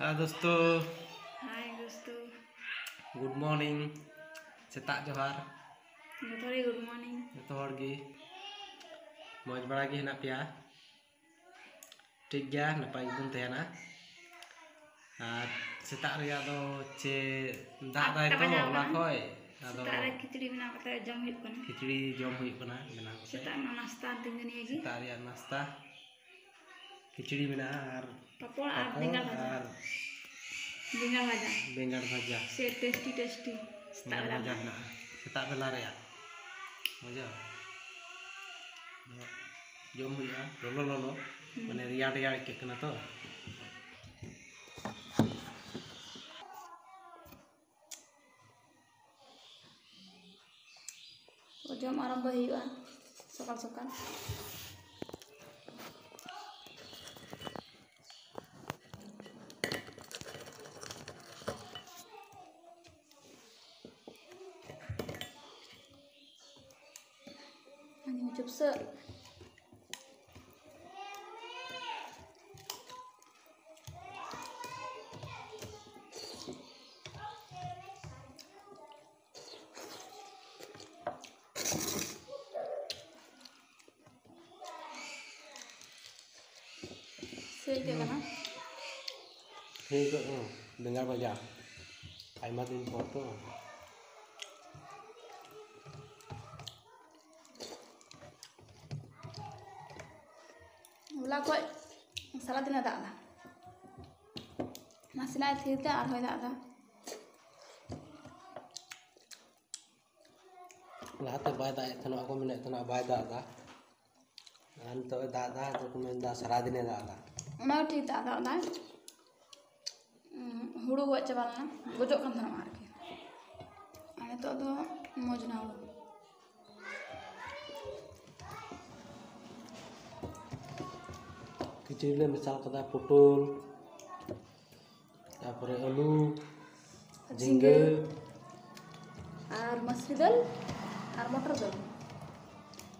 Halo दोस्तों, हाय दोस्तों। Good morning सेता जोहार जोहार गुड मॉर्निंग। जो हर गी मौज बड़ा गी हेना पिया ठीक गया नपाय बन तहना और सेता रिया दो चे दाग दाय तो होला खोय आदो सेता रे खिचड़ी बना कते जम हुई कना खिचड़ी जम हुई कना बना कते सेता नाश्ता दिंगनी गी सेता रिया नाश्ता खिचड़ी बना और पापड़ और बेंगन भाजा से टेस्टी सेता भाजा ना सेता बेला रिया मजा जम हुआ लोलो लोलो माने रियाड़ रियाड़ के कना तो जम आरंभ हुआ सकाल सकाल chụp sợ sih kan itu dengar baca ayat ini foto Ula kok salah dina tak ada. Masih naik cerita arwah tak ada. Lahat bay da ethno ako mene ethno bay da da. Anto da da to kumen da saradine da da. Ona ठीक tak ada dah. Huru gua coba gojok kan tanam arke. Ane to do moj na huru. खिचड़ी ले मिसाल कदा पुटुल तापरे आलू झिंगे और मसूर दाल और मटर दाल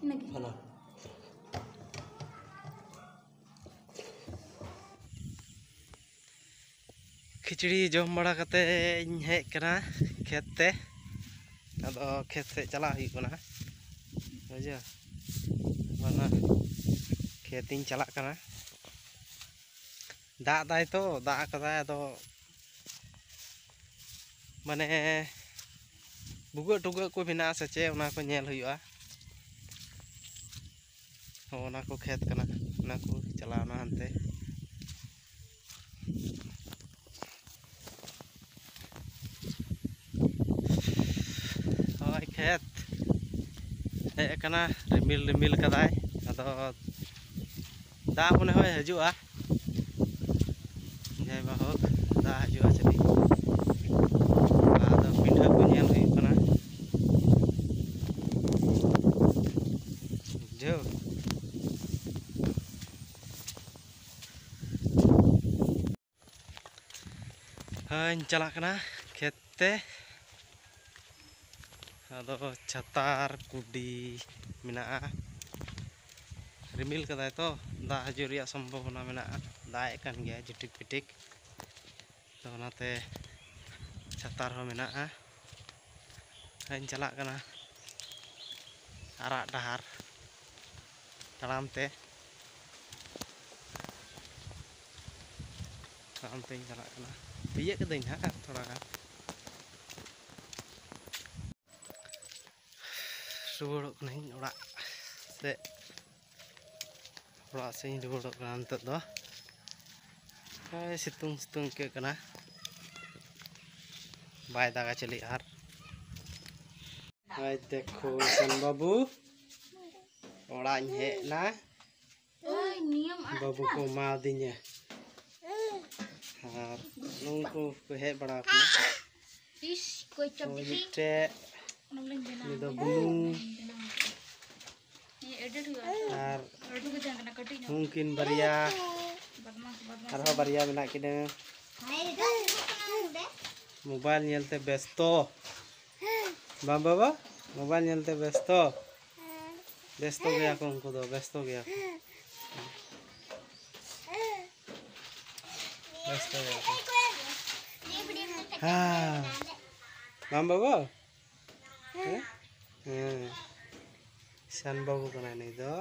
इनकी हना खिचड़ी जम बड़ा कते हेज कना खेत ते अदो खेत से चला हुई कना बुझा माना खेतिन चला कना दाग दाय तो दाग कदा तो माने बुगो टुगो को बिना से चे उना को नेल हुआ ओना को खेत कना उना को चलाना हनते ओय खेत हे कना रिमिल रिमिल कदाय अदो दा मने होय हजुआ जय बाहोक दा हजुआ चली आदो पिंडा को नेल हुई कना जो हां चला कना खेत ते आदो छतार कुडी मिना रिमिल कदाय तो दा हजु रिया संभावना मेना दाए कान गया जिटिक पिटिक तो ओनाते छतार हो मेना हां चला कना आराक डहार ताड़ाम ते चला कना बिये कदई ना थोड़ा गान रुवाड़ोग कनाई ओड़ा से ओड़ा से रुवाड़ोग कना नतोग दो सितुंग सितुंग के कना बाय दागा चली आर हाय देखो सन बाबू ओड़ा हेज ना बाबू को मा दिने और नंको को हेज बड़ा कना मिटे निदो बुलुंग और mungkin baria arho baria menak kina mobile nyelte besto bam baba mobile nyelte besto gaya ko unko do besto gaya व्यस्त हाँ माम बाबू सान बाबू कना नहीं दो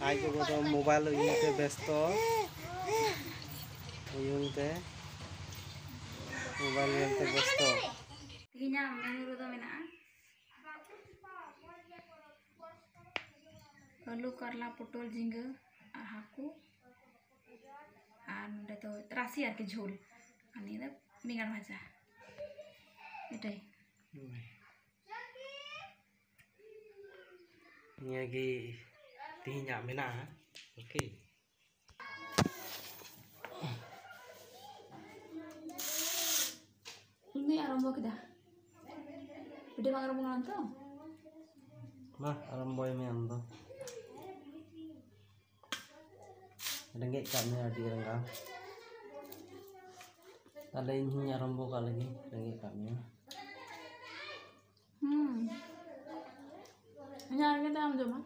आज को मोबाइल यूते व्यस्त यूते मोबाइल यूते व्यस्त तिहिना मेनू रो मेना आलू करला पटल झिंगा और हाकू और नोडे तो राशि और के झोल और नहीं बेंगन भाजा एटाई नियागी तिहिना मेना okay ini arombo kita video bang arombo nganto mah arombo yang ando rengek kami ada renggang ada ini arombo kali lagi rengek kami ini harga dalam cuma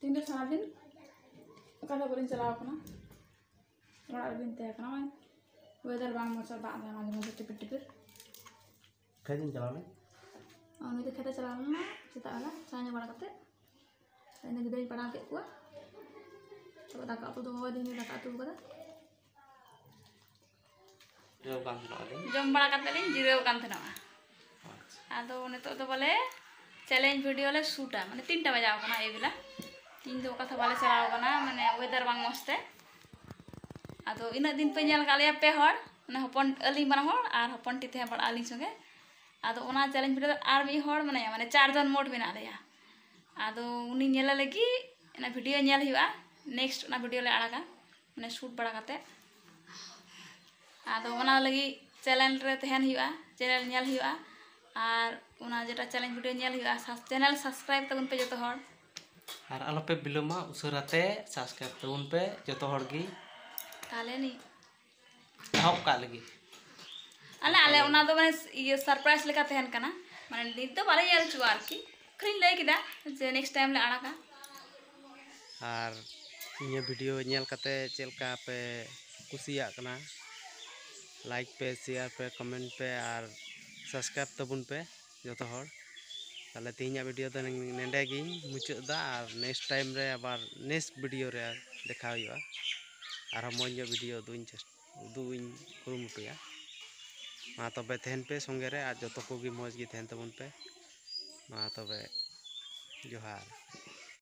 tinggal sahabat kalau boleh celah apa na orang lebih teh kenapa weather bang macam tak ada macam tipir-tipir kajian jalan ini tu kita celah na kita ala saya pada kata ini kita pada ke gua coba tak apa tu bawa ini tak apa tu kata jom pada kata ni jirau kan thena ado nitok to bole challenge video le shoot a mane 3टा बजा kana ए बेला 3 दो कथा बाले चलाव kana mane weather bang moste ado ina din pe nyal kaliya pe hor mane hopon ali mana hor ar hopon ti the bar ali songe ado ona challenge video ar mi hor mane 4 জন मोड bena leya ado uni nyela lagi ina video nyel hiwa next ona video le araga mane shoot bara kate ado ona lagi channel re tehen hiwa channel nyel hiwa और उना जेटा challenge video nyel हुआ channel subscribe तबन पे जतो हर और आलो पे बिलोमा उसराते subscribe तबन पे जतो हर गी ताले नी हक का लगी अले अले उना दो माने ये सरप्राइज लेका तहन कना माने नित तो बाले यल चुआर की खरिन लई किदा जे नेक्स्ट टाइम ले आड़ाका और ये वीडियो nyel कते चेलका पे कुसिया कना लाइक पे शेयर पे कमेंट पे और सब्सक्राइब तबन पे जो हर ताले तीना वीडियो तो नेंडे गी मुचादा और नेक्स्ट टाइम रे आबार नेक्स्ट वीडियो रे देखा हुआ और मज वीडियो उदुइन कुरुमुटुया मा तबे तहन पे संगे रे और जो को मज गी तहन तबन पे मा तबे जोहार।